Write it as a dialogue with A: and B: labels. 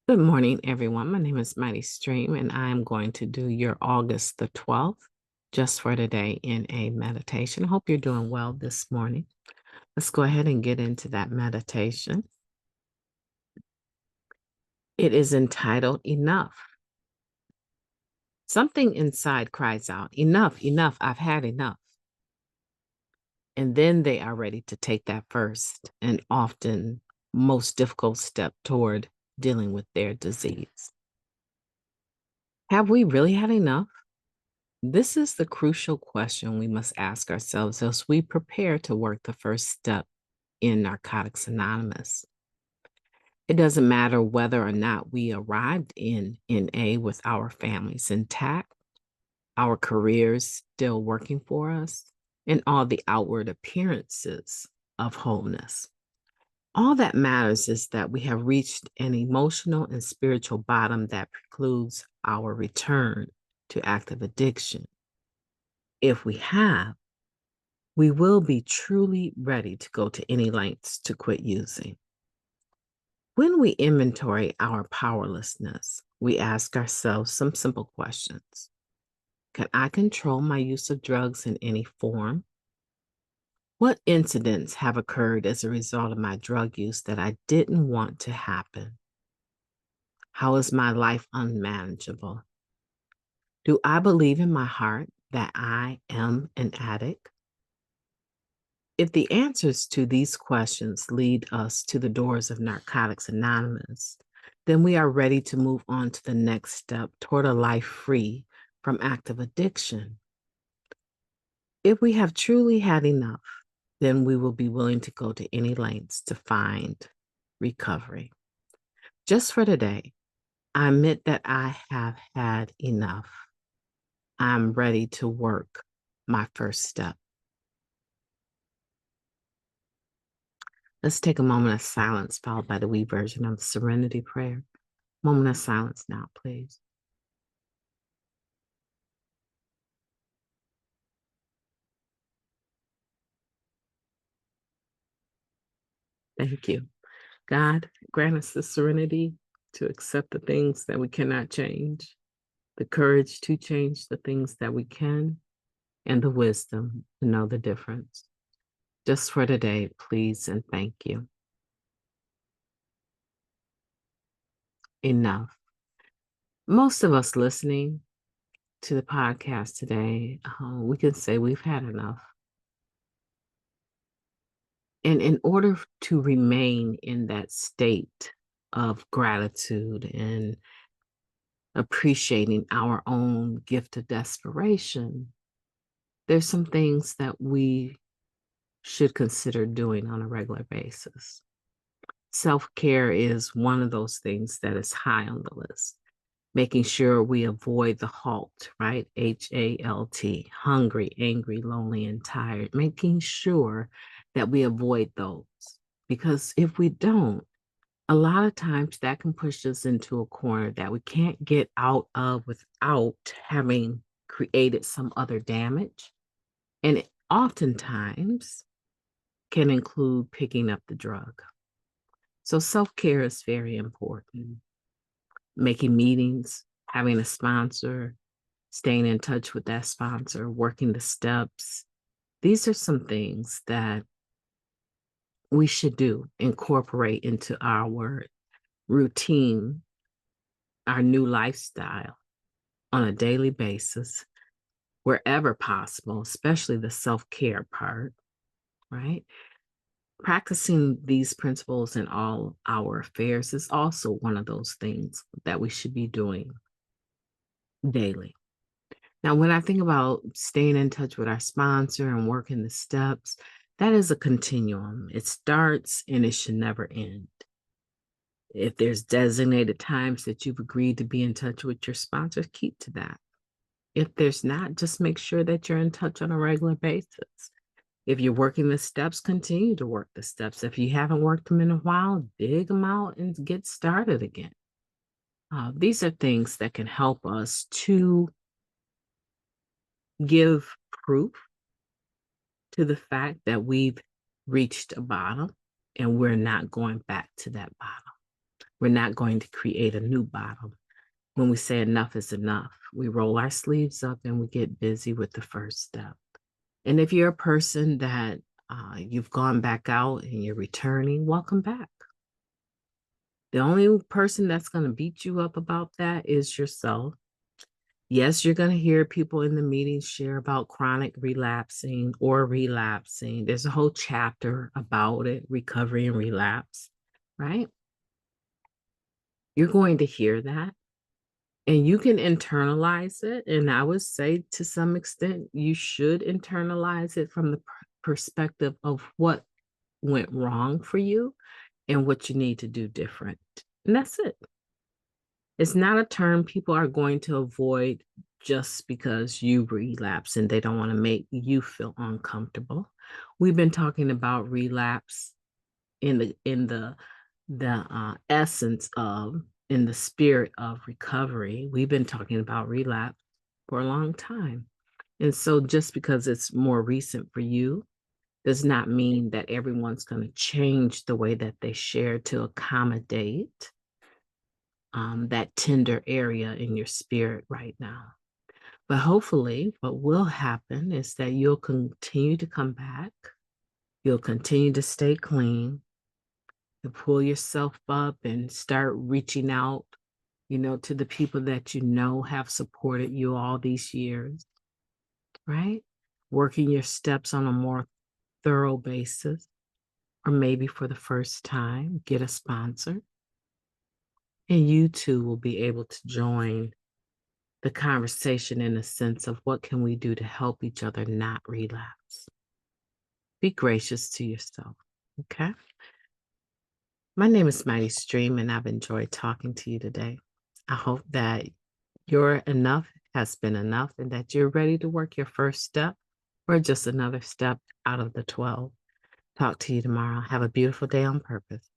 A: Good morning, everyone. My name is Mighty Stream, and I am going to do your August the 12th just for today in a meditation. I hope you're doing well this morning. Let's go ahead and get into that meditation. It is entitled Enough. Something inside cries out, Enough, enough, I've had enough. And then they are ready to take that first and often most difficult step toward dealing with their disease. Have we really had enough? This is the crucial question we must ask ourselves as we prepare to work the first step in Narcotics Anonymous. It doesn't matter whether or not we arrived in NA with our families intact, our careers still working for us, and all the outward appearances of wholeness. All that matters is that we have reached an emotional and spiritual bottom that precludes our return to active addiction. If we have, we will be truly ready to go to any lengths to quit using. When we inventory our powerlessness, we ask ourselves some simple questions. Can I control my use of drugs in any form? What incidents have occurred as a result of my drug use that I didn't want to happen? How is my life unmanageable? Do I believe in my heart that I am an addict? If the answers to these questions lead us to the doors of Narcotics Anonymous, then we are ready to move on to the next step toward a life free from active addiction. If we have truly had enough, then we will be willing to go to any lengths to find recovery. Just for today, I admit that I have had enough. I'm ready to work my first step. Let's take a moment of silence, followed by the wee version of the Serenity Prayer. Moment of silence now, please. Thank you. God, grant us the serenity to accept the things that we cannot change, the courage to change the things that we can, and the wisdom to know the difference. Just for today, please and thank you. Enough. Most of us listening to the podcast today, we can say we've had enough. And in order to remain in that state of gratitude and appreciating our own gift of desperation, there's some things that we should consider doing on a regular basis. Self-care is one of those things that is high on the list. Making sure we avoid the halt, right? HALT, hungry, angry, lonely, and tired. Making sure that we avoid those. Because if we don't, a lot of times that can push us into a corner that we can't get out of without having created some other damage. And it oftentimes can include picking up the drug. So self-care is very important. Making meetings, having a sponsor, staying in touch with that sponsor, working the steps. These are some things that we should do, incorporate into our routine, our new lifestyle on a daily basis, wherever possible, especially the self-care part, right? Practicing these principles in all our affairs is also one of those things that we should be doing daily. Now, when I think about staying in touch with our sponsor and working the steps, that is a continuum. It starts and it should never end. If there's designated times that you've agreed to be in touch with your sponsor, keep to that. If there's not, just make sure that you're in touch on a regular basis. If you're working the steps, continue to work the steps. If you haven't worked them in a while, dig them out and get started again. These are things that can help us to give proof to the fact that we've reached a bottom and we're not going back to that bottom. We're not going to create a new bottom. When we say enough is enough, we roll our sleeves up and we get busy with the first step. And if you're a person that you've gone back out and you're returning, welcome back. The only person that's going to beat you up about that is yourself. Yes, you're going to hear people in the meetings share about chronic relapsing or relapsing. There's a whole chapter about it, recovery and relapse, right? You're going to hear that and you can internalize it. And I would say to some extent, you should internalize it from the perspective of what went wrong for you and what you need to do different. And that's it. It's not a term people are going to avoid just because you relapse and they don't want to make you feel uncomfortable. We've been talking about relapse in the essence of, in the spirit of recovery. We've been talking about relapse for a long time. And so just because it's more recent for you does not mean that everyone's going to change the way that they share to accommodate that tender area in your spirit right now. But hopefully, what will happen is that you'll continue to come back. You'll continue to stay clean, to pull yourself up and start reaching out, to the people that have supported you all these years, right? Working your steps on a more thorough basis, or maybe for the first time, get a sponsor. And you too will be able to join the conversation in a sense of what can we do to help each other not relapse. Be gracious to yourself, okay? My name is Mighty Stream, and I've enjoyed talking to you today. I hope that your enough has been enough and that you're ready to work your first step or just another step out of the 12. Talk to you tomorrow. Have a beautiful day on purpose.